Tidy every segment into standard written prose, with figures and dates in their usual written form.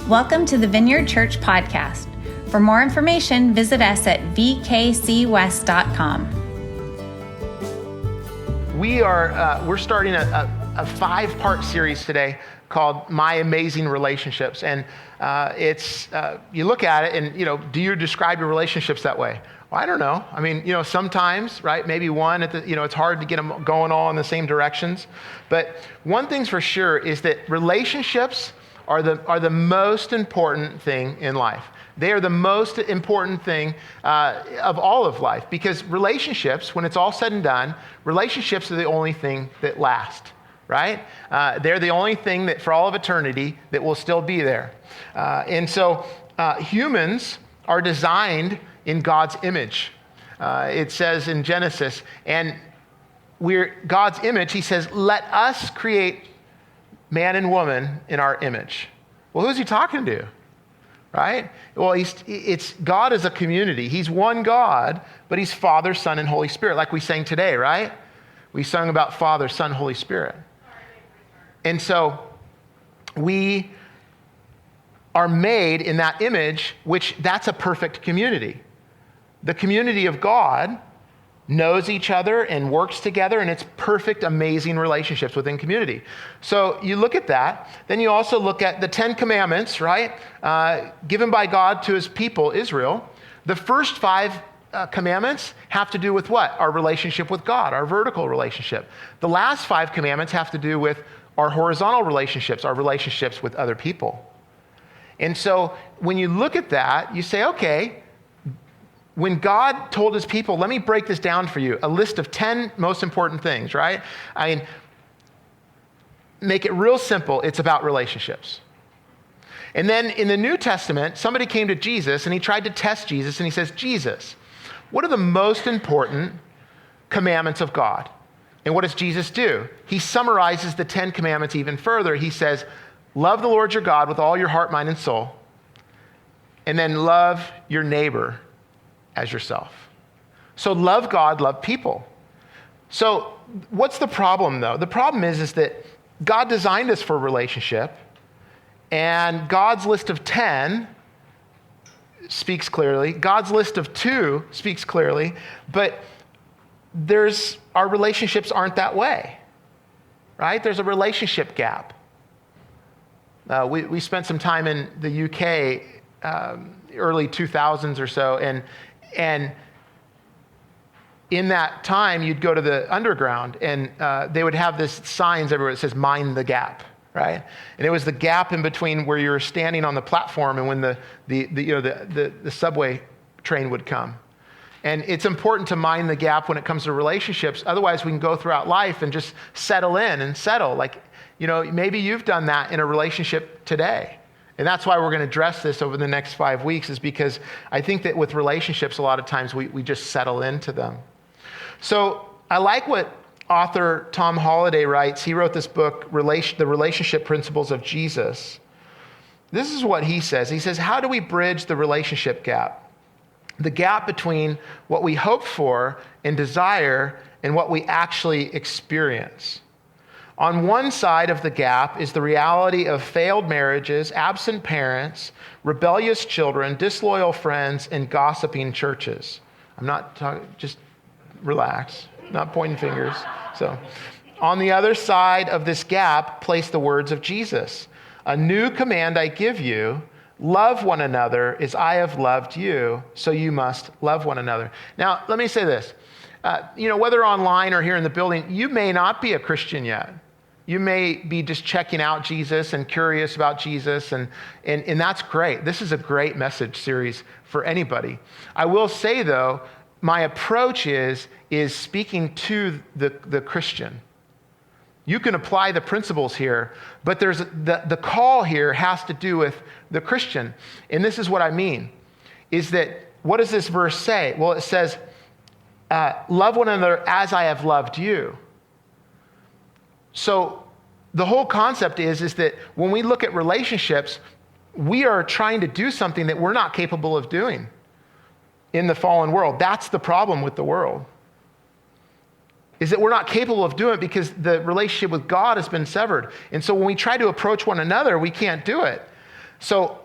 Welcome to the Vineyard Church podcast. For more information, visit us at vkcwest.com. We're starting a 5-part series today called My Amazing Relationships. And you look at it and, do you describe your relationships that way? Well, I don't know. I mean, sometimes, right? Maybe one it's hard to get them going all in the same directions. But one thing's for sure is that relationships are the most important thing in life. They are the most important thing of all of life, because relationships, when it's all said and done, relationships are the only thing that last, right? They're the only thing that for all of eternity that will still be there. And so humans are designed in God's image. It says in Genesis, and we're God's image, he says, let us create man and woman in our image. Well, who's he talking to? Right? Well, it's God as a community. He's one God, but he's Father, Son, and Holy Spirit, like we sang today, right? We sung about Father, Son, Holy Spirit. And so we are made in that image, which that's a perfect community. The community of God knows each other and works together, and it's perfect, amazing relationships within community. So you look at that, then you also look at the 10 Commandments, right? Given by God to his people, Israel. The first 5 commandments have to do with what? Our relationship with God, our vertical relationship. The last 5 commandments have to do with our horizontal relationships, our relationships with other people. And so when you look at that, you say, okay, when God told his people, let me break this down for you, a list of 10 most important things, right? I mean, make it real simple. It's about relationships. And then in the New Testament, somebody came to Jesus and he tried to test Jesus, and he says, Jesus, what are the most important commandments of God? And what does Jesus do? He summarizes the 10 commandments even further. He says, love the Lord your God with all your heart, mind, and soul, and then love your neighbor as yourself. So love God, love people. So what's the problem, though? The problem is that God designed us for a relationship, and God's list of 10 speaks clearly. God's list of 2 speaks clearly, but our relationships aren't that way, right? There's a relationship gap. We spent some time in the UK, early 2000s or so, and in that time, you'd go to the underground, and they would have this signs everywhere that says, mind the gap, right? And it was the gap in between where you were standing on the platform and when the subway train would come. And it's important to mind the gap when it comes to relationships. Otherwise, we can go throughout life and just settle in and settle. Like, maybe you've done that in a relationship today. And that's why we're going to address this over the next 5 weeks, is because I think that with relationships, a lot of times we just settle into them. So I like what author Tom Holliday writes. He wrote this book, The Relationship Principles of Jesus. This is what he says. He says, how do we bridge the relationship gap? The gap between what we hope for and desire and what we actually experience. On one side of the gap is the reality of failed marriages, absent parents, rebellious children, disloyal friends, and gossiping churches. I'm not talking, just relax, not pointing fingers. So, on the other side of this gap, place the words of Jesus. A new command I give you, love one another as I have loved you, so you must love one another. Now, let me say this. Whether online or here in the building, you may not be a Christian yet. You may be just checking out Jesus and curious about Jesus, and that's great. This is a great message series for anybody. I will say, though, my approach is speaking to the Christian. You can apply the principles here, but there's the call here has to do with the Christian. And this is what I mean, is that what does this verse say? Well, it says, love one another as I have loved you. So the whole concept is that when we look at relationships, we are trying to do something that we're not capable of doing in the fallen world. That's the problem with the world, is that we're not capable of doing it because the relationship with God has been severed. And so when we try to approach one another, we can't do it. So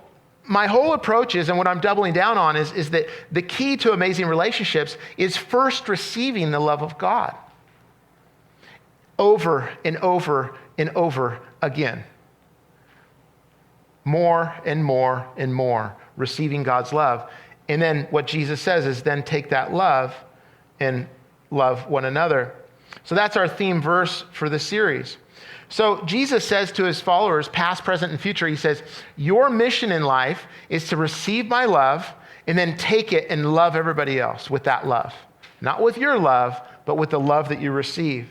my whole approach is, and what I'm doubling down on is that the key to amazing relationships is first receiving the love of God over and over and over again. More and more and more, receiving God's love. And then what Jesus says is then take that love and love one another. So that's our theme verse for the series. So Jesus says to his followers, past, present, and future, he says, your mission in life is to receive my love and then take it and love everybody else with that love. Not with your love, but with the love that you receive.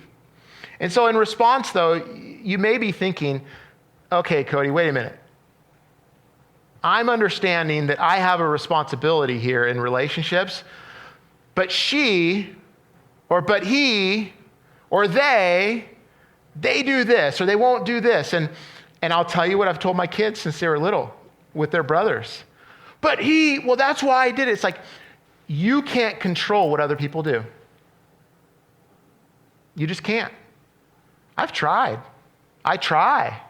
And so in response, though, you may be thinking, okay, Cody, wait a minute. I'm understanding that I have a responsibility here in relationships, but she, or but he, or they do this, or they won't do this. And I'll tell you what I've told my kids since they were little with their brothers. But he, well, that's why I did it. It's like, you can't control what other people do. You just can't. I've tried. I try.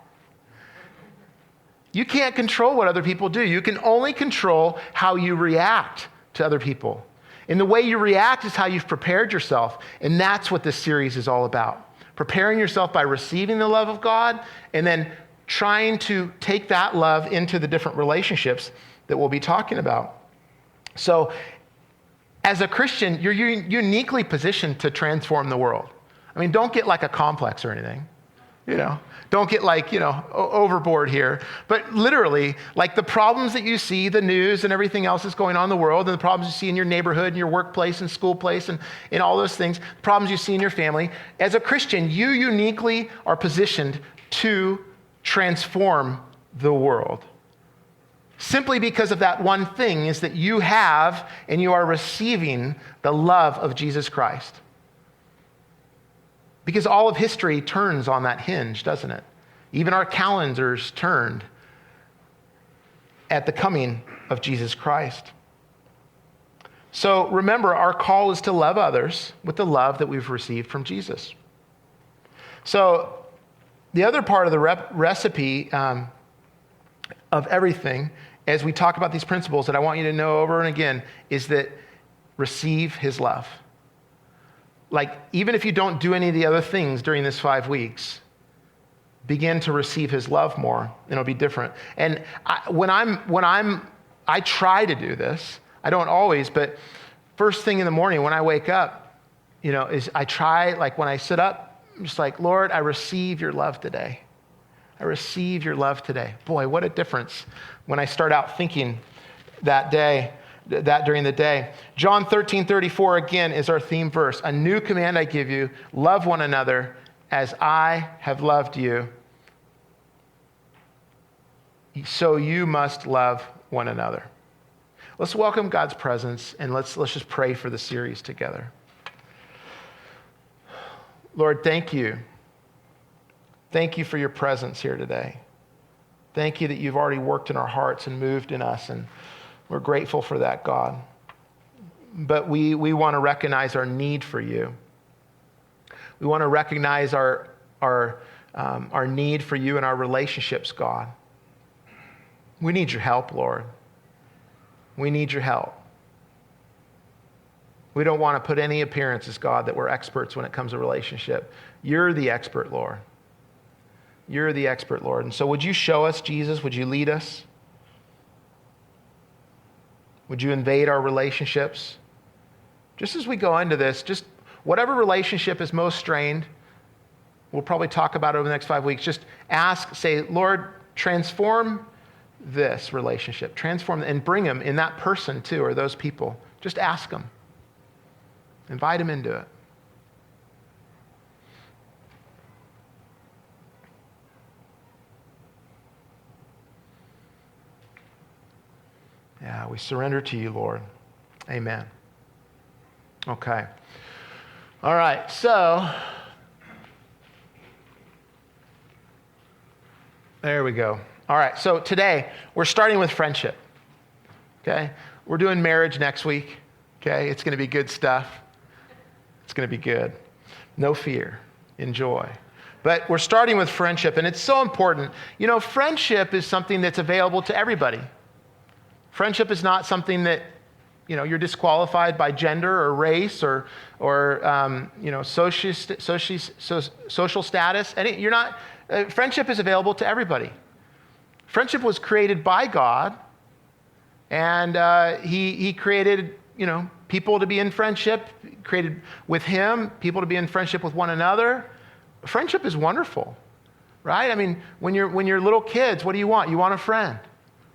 You can't control what other people do. You can only control how you react to other people. And the way you react is how you've prepared yourself. And that's what this series is all about. Preparing yourself by receiving the love of God and then trying to take that love into the different relationships that we'll be talking about. So as a Christian, you're uniquely positioned to transform the world. I mean, don't get like a complex or anything. Don't get overboard here. But literally, like the problems that you see, the news and everything else that's going on in the world, and the problems you see in your neighborhood and your workplace and school place and all those things, problems you see in your family, as a Christian, you uniquely are positioned to transform the world. Simply because of that one thing is that you have and you are receiving the love of Jesus Christ. Because all of history turns on that hinge, doesn't it? Even our calendars turned at the coming of Jesus Christ. So remember, our call is to love others with the love that we've received from Jesus. So the other part of the recipe of everything, as we talk about these principles that I want you to know over and again, is that receive his love. Like, even if you don't do any of the other things during this 5 weeks, begin to receive his love more, and it'll be different. And I try to do this. I don't always, but first thing in the morning when I wake up, is I try, like when I sit up, I'm just like, Lord, I receive your love today. I receive your love today. Boy, what a difference when I start out thinking that during the day. John 13:34 again is our theme verse. A new command I give you, love one another as I have loved you. So you must love one another. Let's welcome God's presence and let's just pray for the series together. Lord, thank you. Thank you for your presence here today. Thank you that you've already worked in our hearts and moved in us, and we're grateful for that, God. But we want to recognize our need for you. We want to recognize our need for you in our relationships, God. We need your help, Lord. We need your help. We don't want to put any appearances, God, that we're experts when it comes to relationship. You're the expert, Lord. You're the expert, Lord. And so would you show us, Jesus? Would you lead us? Would you invade our relationships? Just as we go into this, just whatever relationship is most strained, we'll probably talk about it over the next 5 weeks. Just ask, say, Lord, transform this relationship. Transform and bring them in that person too, or those people. Just ask them. Invite them into it. Yeah, we surrender to you, Lord. Amen. Okay. All right, so there we go. All right, so today we're starting with friendship. Okay? We're doing marriage next week. Okay? It's going to be good stuff. It's going to be good. No fear. Enjoy. But we're starting with friendship, and it's so important. You know, friendship is something that's available to everybody. Friendship is not something that, you know, you're disqualified by gender or race or social status. You're not. Friendship is available to everybody. Friendship was created by God, and He created, you know, people to be in friendship. Created with Him, people to be in friendship with one another. Friendship is wonderful, right? I mean, when you're little kids, what do you want? You want a friend,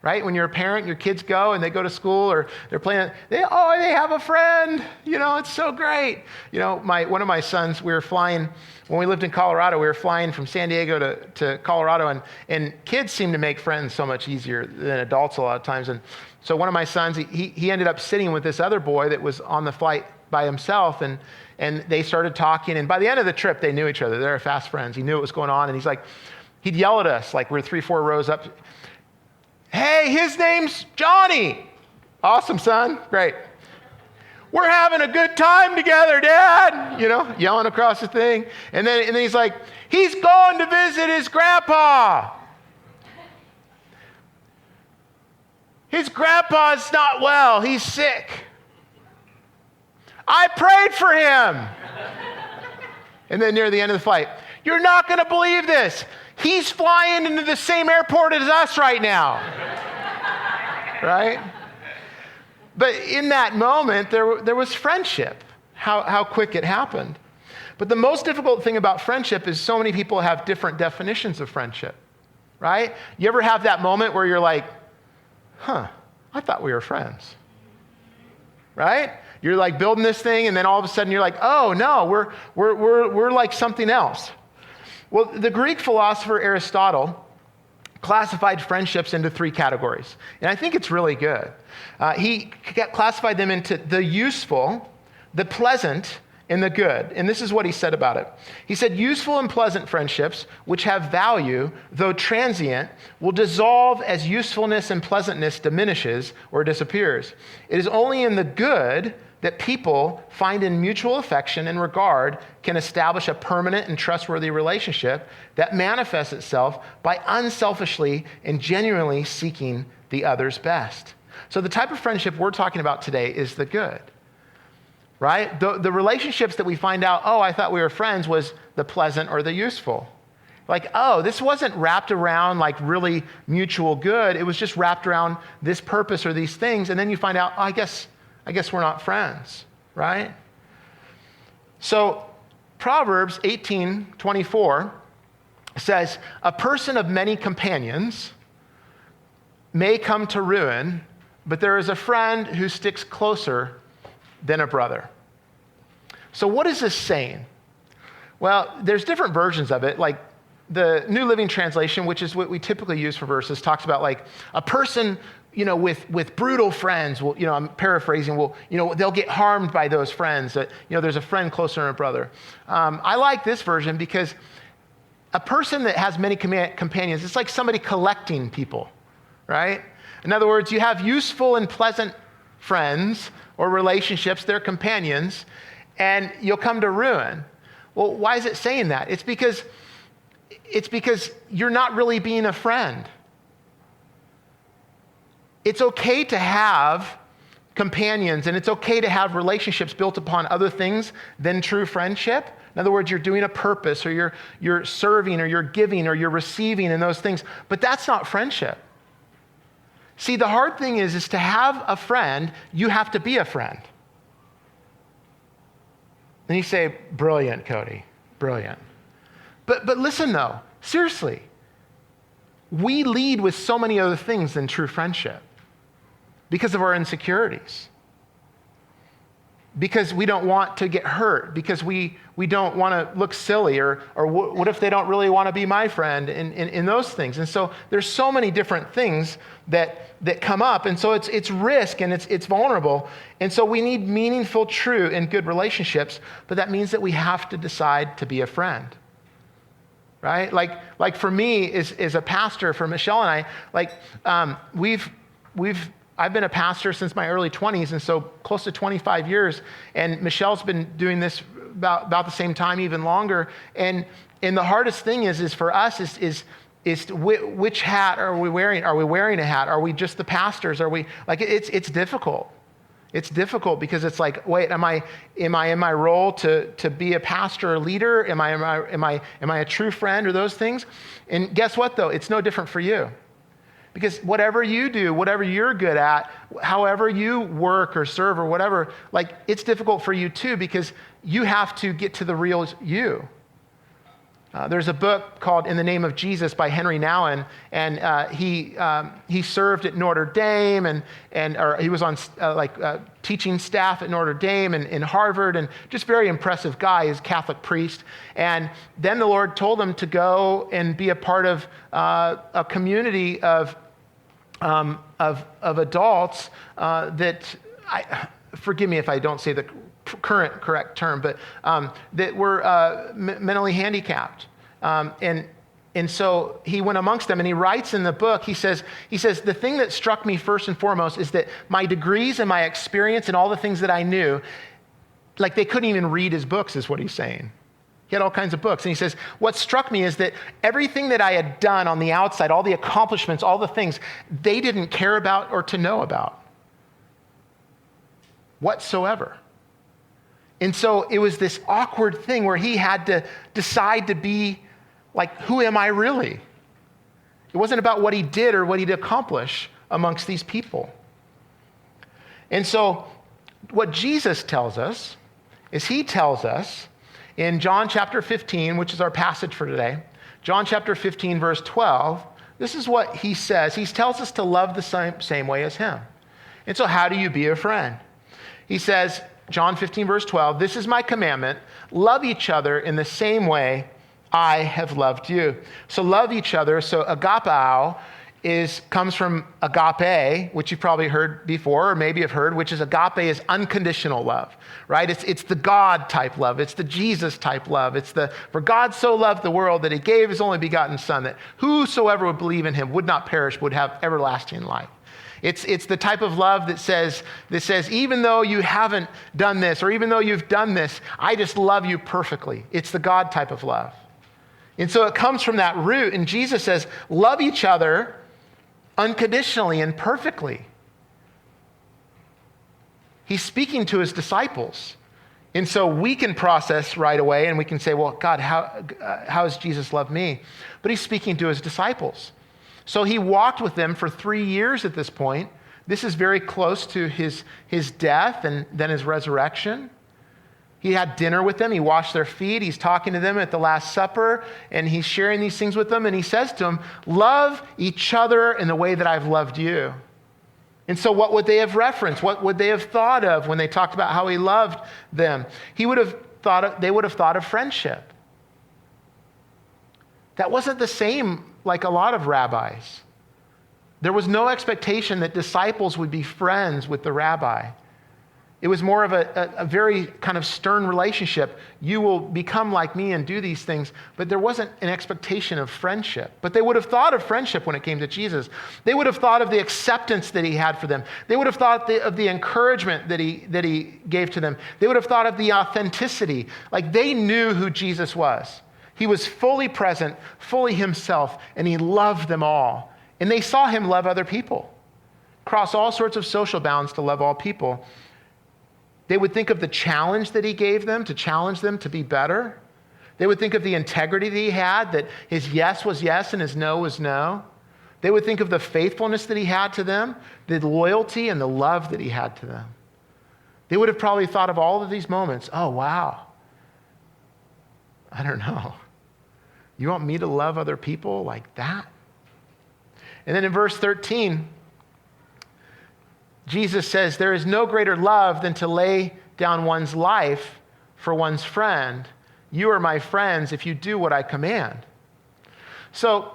right? When you're a parent, your kids go and they go to school or they're playing, they have a friend. You know, it's so great. You know, one of my sons, we were flying, when we lived in Colorado, we were flying from San Diego to Colorado, and kids seem to make friends so much easier than adults a lot of times. And so one of my sons, he ended up sitting with this other boy that was on the flight by himself, and they started talking, and by the end of the trip, they knew each other. They were fast friends. He knew what was going on, and he'd yell at us, like we're 3-4 rows up. Hey, his name's Johnny. Awesome, son. Great. We're having a good time together, Dad. You know, yelling across the thing. And then he's like, he's going to visit his grandpa. His grandpa's not well. He's sick. I prayed for him. And then near the end of the flight, you're not going to believe this. He's flying into the same airport as us right now. Right? But in that moment, there was friendship, how quick it happened. But the most difficult thing about friendship is so many people have different definitions of friendship. Right? You ever have that moment where you're like, I thought we were friends. Right? You're like building this thing, and then all of a sudden you're like, oh no, we're like something else. Well, the Greek philosopher Aristotle classified friendships into 3 categories, and I think it's really good. He classified them into the useful, the pleasant, and the good. And this is what he said about it. He said, useful and pleasant friendships, which have value, though transient, will dissolve as usefulness and pleasantness diminishes or disappears. It is only in the good that people find in mutual affection and regard can establish a permanent and trustworthy relationship that manifests itself by unselfishly and genuinely seeking the other's best. So the type of friendship we're talking about today is the good. Right? The relationships that we find out, I thought we were friends, was the pleasant or the useful. Like, this wasn't wrapped around like really mutual good. It was just wrapped around this purpose or these things. And then you find out, I guess we're not friends, right? So Proverbs 18:24 says, a person of many companions may come to ruin, but there is a friend who sticks closer than a brother. So what is this saying? Well, there's different versions of it. Like the New Living Translation, which is what we typically use for verses, talks about like a person, with brutal friends will, I'm paraphrasing, they'll get harmed by those friends. That, there's a friend closer than a brother. I like this version because a person that has many companions, it's like somebody collecting people, right? In other words, you have useful and pleasant friends or relationships, they're companions, and you'll come to ruin. Well, why is it saying that? It's because you're not really being a friend. It's okay to have companions, and it's okay to have relationships built upon other things than true friendship. In other words, you're doing a purpose, or you're serving, or you're giving, or you're receiving, and those things. But that's not friendship. See, the hard thing is to have a friend, you have to be a friend. And you say, brilliant, Cody, brilliant. But listen though, seriously, we lead with so many other things than true friendship because of our insecurities. Because we don't want to get hurt, because we don't want to look silly, or what if they don't really want to be my friend, in those things. And so there's so many different things that come up, and so it's risk, and it's vulnerable. And so we need meaningful, true, and good relationships, but that means that we have to decide to be a friend. Right? Like for me, as a pastor, for Michelle and I, I've been a pastor since my early 20s, and so close to 25 years, and Michelle's been doing this about the same time, even longer. And the hardest thing is for us is which hat are we wearing? Are we wearing a hat? Are we just the pastors? Are we like it's difficult. It's difficult because it's like, wait, am I in my role to be a pastor or leader? Am I a true friend or those things? And guess what though? It's no different for you. Because whatever you do, whatever you're good at, however you work or serve or whatever, like it's difficult for you too because you have to get to the real you. There's a book called In the Name of Jesus by Henry Nouwen, and he served at Notre Dame, or he was on teaching staff at Notre Dame and in Harvard, and just very impressive guy. He's a Catholic priest. And then the Lord told him to go and be a part of a community of adults forgive me if I don't say the correct term, but that were mentally handicapped. And so he went amongst them, and he writes in the book, he says, the thing that struck me first and foremost is that my degrees and my experience and all the things that I knew, like they couldn't even read his books, is what he's saying. He had all kinds of books. And he says, what struck me is that everything that I had done on the outside, all the accomplishments, all the things, they didn't care about or to know about whatsoever. And so it was this awkward thing where he had to decide to be like, who am I really? It wasn't about what he did or what he'd accomplish amongst these people. And so what Jesus tells us is he tells us in John chapter 15, which is our passage for today, John chapter 15, verse 12, this is what he says. He tells us to love the same way as him. And so how do you be a friend? He says, John 15, verse 12, this is my commandment, love each other in the same way I have loved you. So love each other. So agapao comes from agape, which you've probably heard before or maybe have heard, which is agape is unconditional love, right? It's the God type love. It's the Jesus type love. It's for God so loved the world that he gave his only begotten son that whosoever would believe in him would not perish, would have everlasting life. It's the type of love that says, even though you haven't done this, or even though you've done this, I just love you perfectly. It's the God type of love. And so it comes from that root, and Jesus says, love each other unconditionally and perfectly. He's speaking to his disciples. And so we can process right away, and we can say, well, God, how has Jesus loved me? But he's speaking to his disciples. So he walked with them for 3 years at this point. This is very close to his death and then his resurrection. He had dinner with them. He washed their feet. He's talking to them at the Last Supper, and he's sharing these things with them. And he says to them, love each other in the way that I've loved you. And so what would they have referenced? What would they have thought of when they talked about how he loved them? They would have thought of friendship. That wasn't the same like a lot of rabbis. There was no expectation that disciples would be friends with the rabbi. It was more of a very kind of stern relationship. You will become like me and do these things, but there wasn't an expectation of friendship. But they would have thought of friendship when it came to Jesus. They would have thought of the acceptance that he had for them. They would have thought of the encouragement that he gave to them. They would have thought of the authenticity. Like they knew who Jesus was. He was fully present, fully himself, and he loved them all. And they saw him love other people, cross all sorts of social bounds to love all people. They would think of the challenge that he gave them, to challenge them to be better. They would think of the integrity that he had, that his yes was yes and his no was no. They would think of the faithfulness that he had to them, the loyalty and the love that he had to them. They would have probably thought of all of these moments. Oh, wow. I don't know. You want me to love other people like that? And then in verse 13, Jesus says, there is no greater love than to lay down one's life for one's friend. You are my friends if you do what I command. So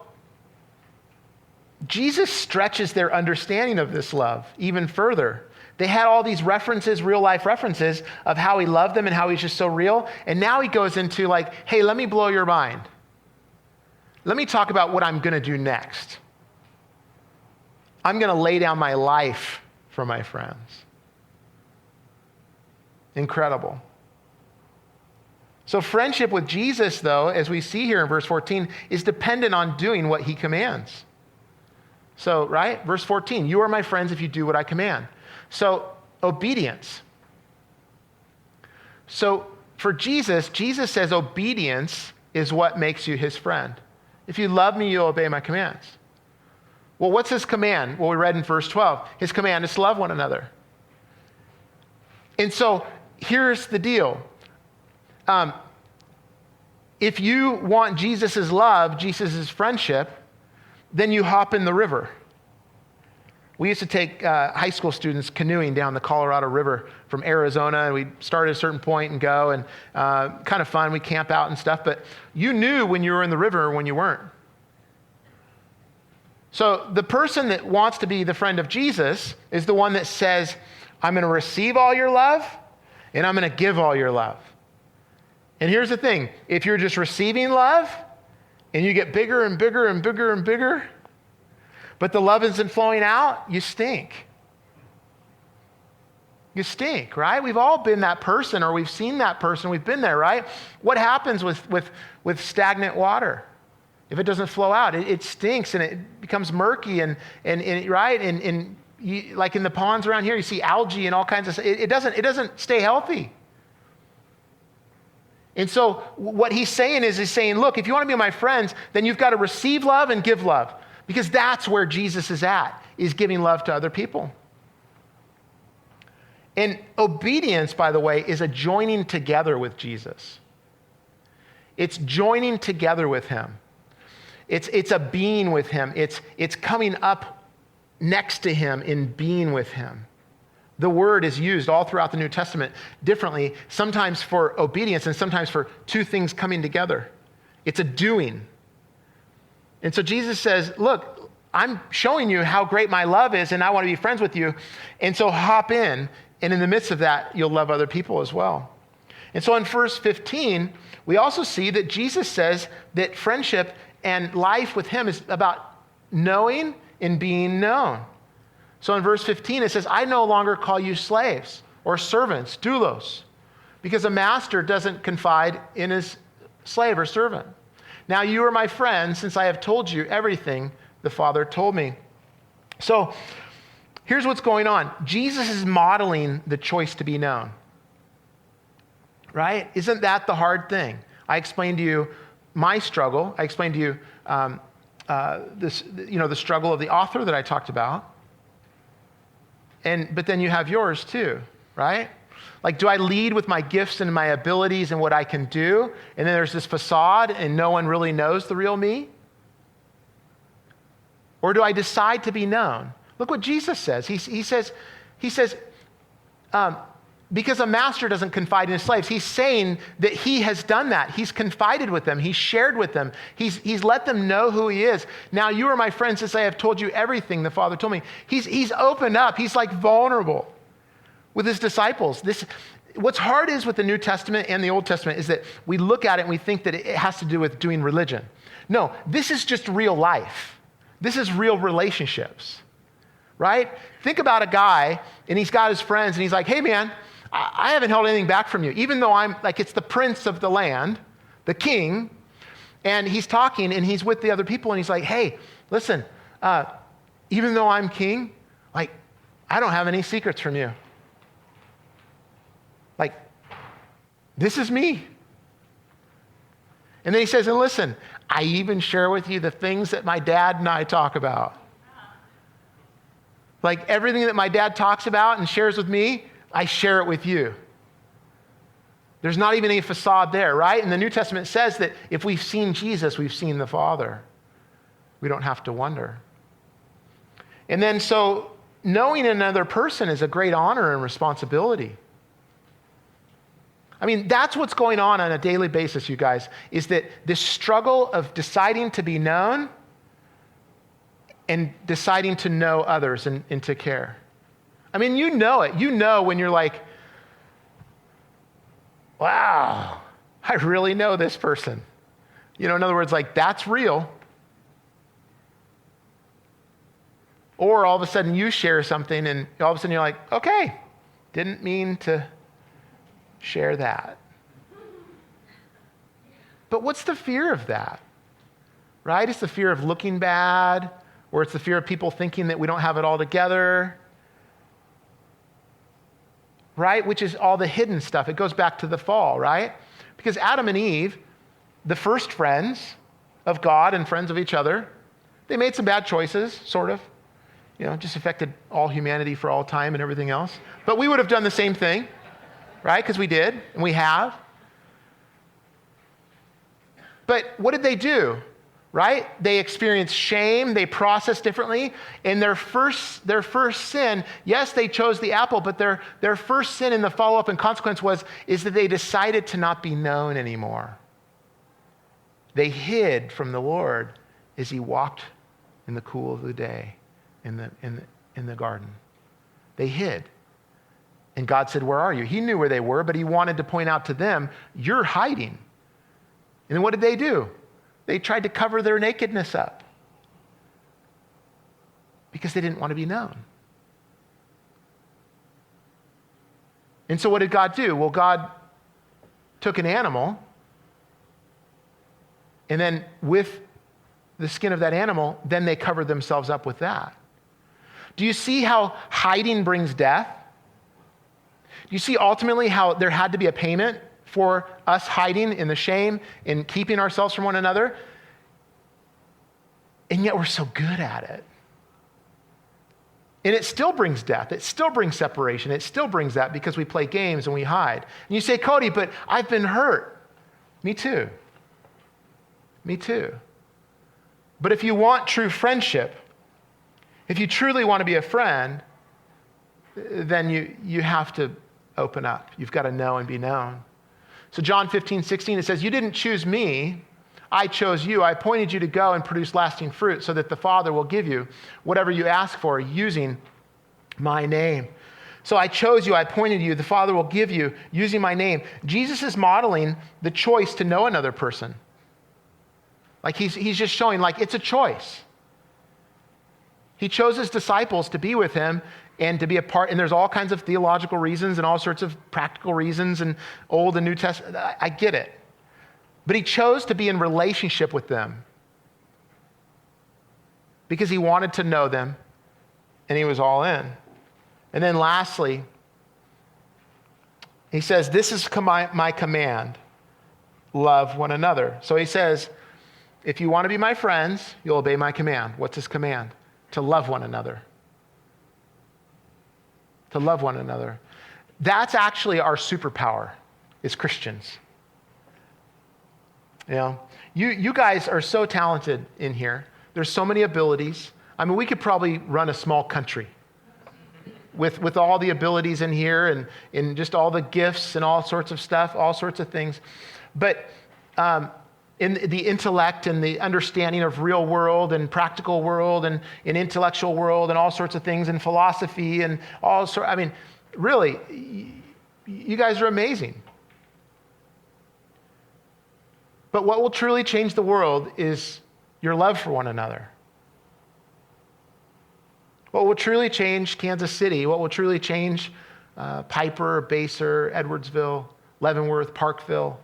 Jesus stretches their understanding of this love even further. They had all these references, real life references of how he loved them and how he's just so real. And now he goes into like, hey, let me blow your mind. Let me talk about what I'm going to do next. I'm going to lay down my life for my friends. Incredible. So friendship with Jesus, though, as we see here in verse 14, is dependent on doing what he commands. So, right? Verse 14, you are my friends if you do what I command. So, obedience. So, for Jesus says obedience is what makes you his friend. If you love me, you'll obey my commands. Well, what's his command? Well, we read in verse 12. His command is to love one another. And so, here's the deal. If you want Jesus' love, Jesus' friendship, then you hop in the river. We used to take high school students canoeing down the Colorado River from Arizona, and we'd start at a certain point and go, and kind of fun. We'd camp out and stuff, but you knew when you were in the river and when you weren't. So the person that wants to be the friend of Jesus is the one that says, I'm going to receive all your love, and I'm going to give all your love. And here's the thing, if you're just receiving love, and you get bigger and bigger and bigger and bigger, but the love isn't flowing out, you stink. You stink, right? We've all been that person, or we've seen that person. We've been there, right? What happens with stagnant water? If it doesn't flow out, it stinks and it becomes murky and right? And you, like in the ponds around here, you see algae and all kinds of stuff. It doesn't stay healthy. And so what he's saying is look, if you want to be my friends, then you've got to receive love and give love. Because that's where Jesus is at, is giving love to other people. And obedience, by the way, is a joining together with Jesus. It's joining together with him. It's a being with him. It's coming up next to him in being with him. The word is used all throughout the New Testament differently, sometimes for obedience and sometimes for two things coming together. It's a doing. And so Jesus says, look, I'm showing you how great my love is, and I want to be friends with you. And so hop in, and in the midst of that, you'll love other people as well. And so in verse 15, we also see that Jesus says that friendship and life with him is about knowing and being known. So in verse 15, it says, I no longer call you slaves or servants, doulos, because a master doesn't confide in his slave or servant. Now you are my friends, since I have told you everything the Father told me. So here's what's going on. Jesus is modeling the choice to be known. Right? Isn't that the hard thing? I explained to you my struggle. I explained to you the struggle of the author that I talked about. But then you have yours too, right? Like, do I lead with my gifts and my abilities and what I can do? And then there's this facade and no one really knows the real me? Or do I decide to be known? Look what Jesus says. He says, because a master doesn't confide in his slaves, he's saying that he has done that. He's confided with them. He's shared with them. He's let them know who he is. Now you are my friends since I have told you everything the Father told me. He's opened up. He's like vulnerable with his disciples. What's hard is with the New Testament and the Old Testament is that we look at it and we think that it has to do with doing religion. No, this is just real life. This is real relationships, right? Think about a guy and he's got his friends and he's like, hey man, I haven't held anything back from you, even though I'm like, it's the prince of the land, the king, and he's talking and he's with the other people and he's like, hey, listen, even though I'm king, like, I don't have any secrets from you. Like, this is me. And then he says, and listen, I even share with you the things that my dad and I talk about. Like everything that my dad talks about and shares with me, I share it with you. There's not even any facade there, right? And the New Testament says that if we've seen Jesus, we've seen the Father. We don't have to wonder. And then so knowing another person is a great honor and responsibility. I mean, that's what's going on a daily basis, you guys, is that this struggle of deciding to be known and deciding to know others and to care. I mean, you know it. You know when you're like, wow, I really know this person. You know, in other words, like, that's real. Or all of a sudden you share something and all of a sudden you're like, okay, didn't mean to share that. But what's the fear of that? Right? It's the fear of looking bad, or it's the fear of people thinking that we don't have it all together. Right? Which is all the hidden stuff. It goes back to the fall, right? Because Adam and Eve, the first friends of God and friends of each other, they made some bad choices, sort of. Just affected all humanity for all time and everything else. But we would have done the same thing, right? Because we did, and we have. But what did they do? Right? They experienced shame, they processed differently. In their first sin, yes, they chose the apple, but their first sin in the follow-up and consequence is that they decided to not be known anymore. They hid from the Lord as he walked in the cool of the day in the garden. They hid. And God said, "Where are you?" He knew where they were, but he wanted to point out to them, "You're hiding." And then what did they do? They tried to cover their nakedness up because they didn't want to be known. And so what did God do? Well, God took an animal, and then with the skin of that animal, then they covered themselves up with that. Do you see how hiding brings death? Do you see ultimately how there had to be a payment for us hiding in the shame and keeping ourselves from one another? And yet we're so good at it. And it still brings death. It still brings separation. It still brings that because we play games and we hide. And you say, "Cody, but I've been hurt." Me too. Me too. But if you want true friendship, if you truly want to be a friend, then you have to open up. You've got to know and be known. So John 15:16, it says, "You didn't choose me, I chose you. I appointed you to go and produce lasting fruit so that the Father will give you whatever you ask for using my name." So I chose you, I appointed you, the Father will give you using my name. Jesus is modeling the choice to know another person. Like he's just showing, like, it's a choice. He chose his disciples to be with him and to be a part, and there's all kinds of theological reasons and all sorts of practical reasons and Old and New Testament. I get it. But he chose to be in relationship with them because he wanted to know them and he was all in. And then lastly, he says, "This is my command, love one another." So he says, if you want to be my friends, you'll obey my command. What's his command? To love one another. To love one another. That's actually our superpower as Christians. You guys are so talented in here. There's so many abilities. I mean, we could probably run a small country with all the abilities in here and just all the gifts and all sorts of stuff, all sorts of things. But in the intellect and the understanding of real world and practical world and in intellectual world and all sorts of things and philosophy and all sorts, I mean, really, you guys are amazing. But what will truly change the world is your love for one another. What will truly change Kansas City, what will truly change Piper, Basser, Edwardsville, Leavenworth, Parkville,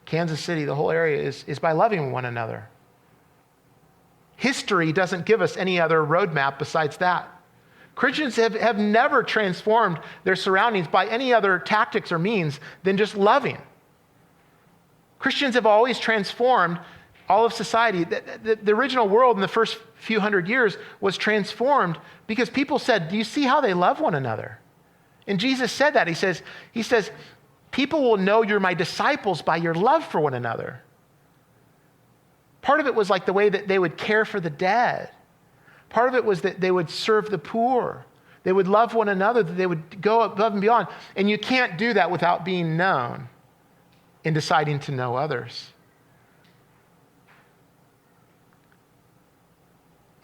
Kansas City, the whole area is by loving one another. History doesn't give us any other roadmap besides that. Christians have never transformed their surroundings by any other tactics or means than just loving. Christians have always transformed all of society. The original world in the first few hundred years was transformed because people said, "Do you see how they love one another?" And Jesus said that. He says, "People will know you're my disciples by your love for one another." Part of it was like the way that they would care for the dead. Part of it was that they would serve the poor. They would love one another, that they would go above and beyond. And you can't do that without being known and deciding to know others.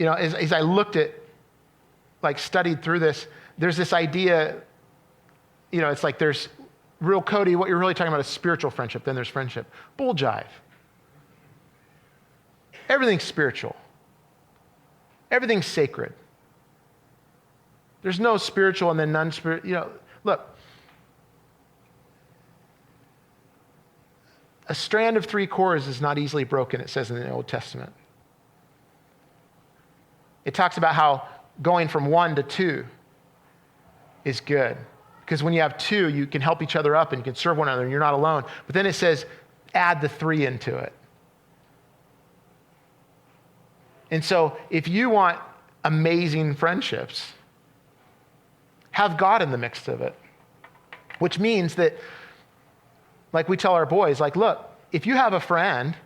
As I looked at, studied through this, there's this idea, it's like there's real Cody, what you're really talking about is spiritual friendship, then there's friendship. Bull jive. Everything's spiritual. Everything's sacred. There's no spiritual and then non-spiritual. Look, A strand of 3 cords is not easily broken, it says in the Old Testament. It talks about how going from 1 to 2 is good. Because when you have 2, you can help each other up and you can serve one another and you're not alone. But then it says, add the 3 into it. And so if you want amazing friendships, have God in the mix of it. Which means that, like we tell our boys, like, look, if you have a friend,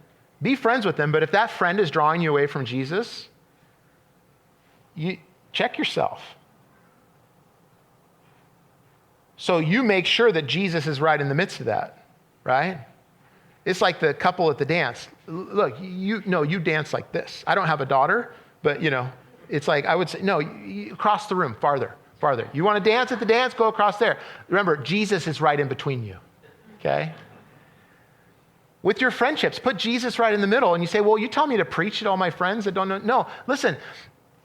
be friends with them, but if that friend is drawing you away from Jesus, you check yourself. So you make sure that Jesus is right in the midst of that, right? It's like the couple at the dance. Look, you dance like this. I don't have a daughter, but it's like I would say, no, you cross the room farther. You want to dance at the dance? Go across there. Remember, Jesus is right in between you, okay? With your friendships, put Jesus right in the middle and you say, well, you tell me to preach to all my friends that don't know. No, listen,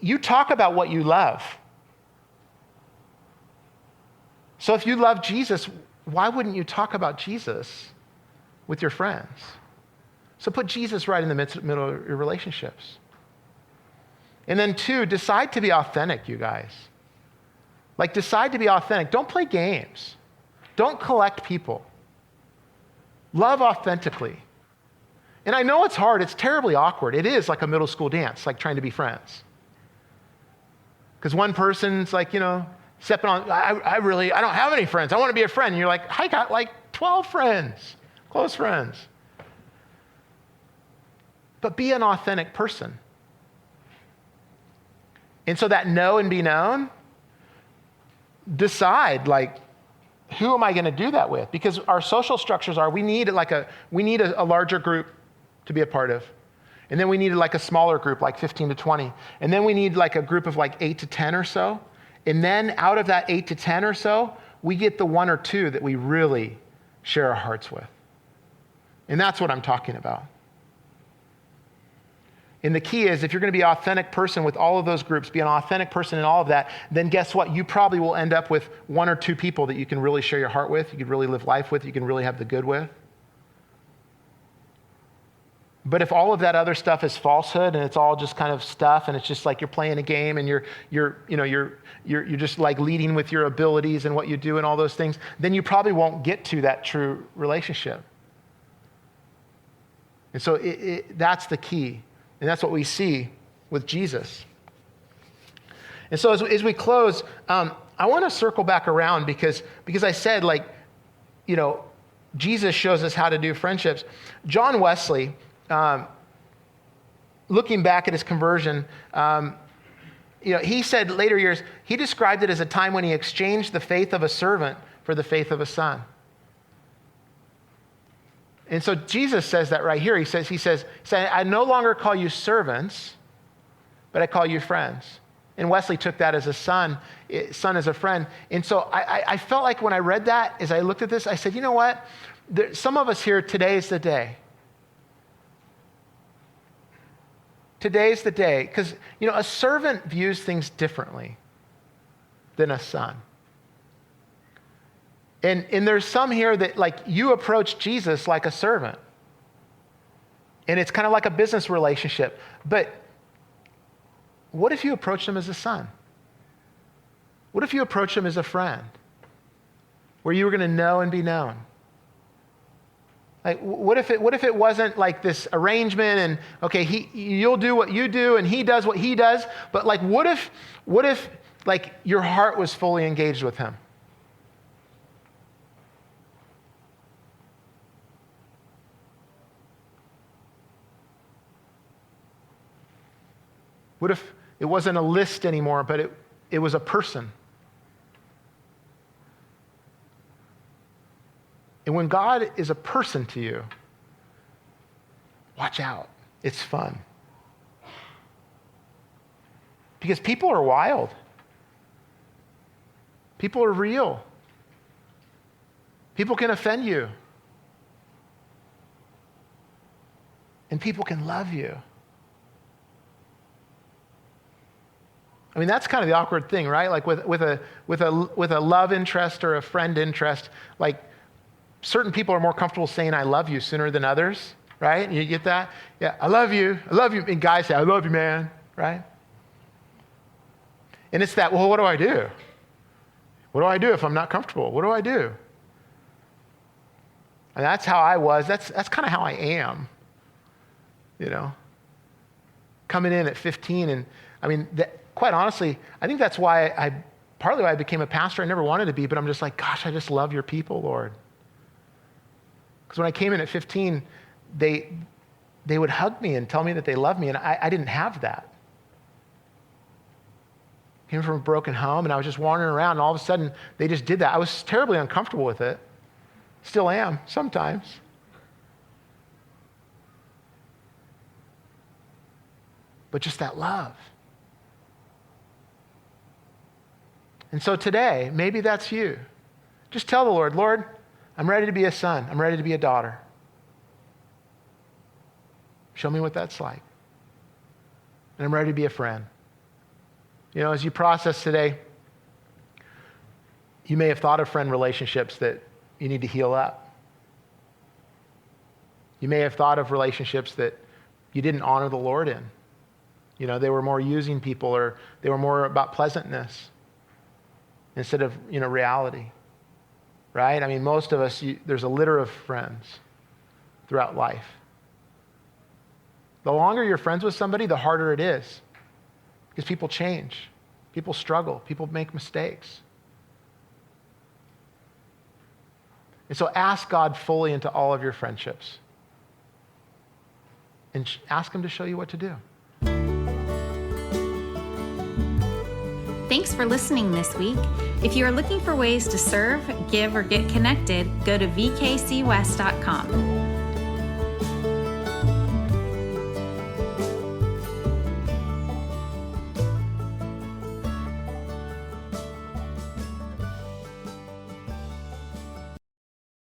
you talk about what you love. So if you love Jesus, why wouldn't you talk about Jesus with your friends? So put Jesus right in the middle of your relationships. And then 2, decide to be authentic, you guys. Like, decide to be authentic. Don't play games. Don't collect people. Love authentically. And I know it's hard. It's terribly awkward. It is like a middle school dance, like trying to be friends. Because one person's like, stepping on, I don't have any friends. I want to be a friend. And you're like, I got like 12 friends, close friends. But be an authentic person. And so that know and be known, decide, like, who am I going to do that with? Because our social structures are, we need a larger group to be a part of. And then we need like a smaller group, like 15 to 20. And then we need like a group of like 8 to 10 or so. And then out of that 8 to 10 or so, we get the 1 or 2 that we really share our hearts with. And that's what I'm talking about. And the key is, if you're going to be an authentic person with all of those groups, be an authentic person in all of that, then guess what? You probably will end up with 1 or 2 people that you can really share your heart with, you can really live life with, you can really have the good with. But if all of that other stuff is falsehood and it's all just kind of stuff and it's just like you're playing a game and you're just like leading with your abilities and what you do and all those things, then you probably won't get to that true relationship. And so that's the key. And that's what we see with Jesus. And so as we close, I want to circle back around because I said, like, Jesus shows us how to do friendships. John Wesley, looking back at his conversion, he said later years, he described it as a time when he exchanged the faith of a servant for the faith of a son. And so Jesus says that right here. He says, I no longer call you servants, but I call you friends. And Wesley took that as a son as a friend. And so I felt like when I read that, as I looked at this, I said, you know what? Some of us here, today is the day. Today's the day. Because, a servant views things differently than a son. And there's some here that, like, you approach Jesus like a servant. And it's kind of like a business relationship. But what if you approach him as a son? What if you approach him as a friend? Where you were going to know and be known? Like, what if it wasn't like this arrangement and, okay, you'll do what you do and he does what he does, but like, what if like your heart was fully engaged with him? What if it wasn't a list anymore, but it was a person? And when God is a person to you, watch out. It's fun. Because people are wild. People are real. People can offend you. And people can love you. I mean, that's kind of the awkward thing, right? Like with a love interest or a friend interest, like certain people are more comfortable saying I love you sooner than others, right? You get that? Yeah, I love you. And guys say, I love you, man, right? And it's that, well, what do I do? What do I do if I'm not comfortable? What do I do? And that's how I was. That's kind of how I am, coming in at 15. And I mean, quite honestly, I think that's partly why I became a pastor. I never wanted to be, but I'm just like, gosh, I just love your people, Lord. Because when I came in at 15, they would hug me and tell me that they love me, and I didn't have that. Came from a broken home, and I was just wandering around, and all of a sudden, they just did that. I was terribly uncomfortable with it. Still am, sometimes. But just that love. And so today, maybe that's you. Just tell the Lord, Lord, I'm ready to be a son. I'm ready to be a daughter. Show me what that's like. And I'm ready to be a friend. As you process today, you may have thought of friend relationships that you need to heal up. You may have thought of relationships that you didn't honor the Lord in. They were more using people, or they were more about pleasantness instead of, reality. Right? I mean, most of us, there's a litter of friends throughout life. The longer you're friends with somebody, the harder it is. Because people change. People struggle. People make mistakes. And so ask God fully into all of your friendships. And ask him to show you what to do. Thanks for listening this week. If you are looking for ways to serve, give, or get connected, go to vkcwest.com.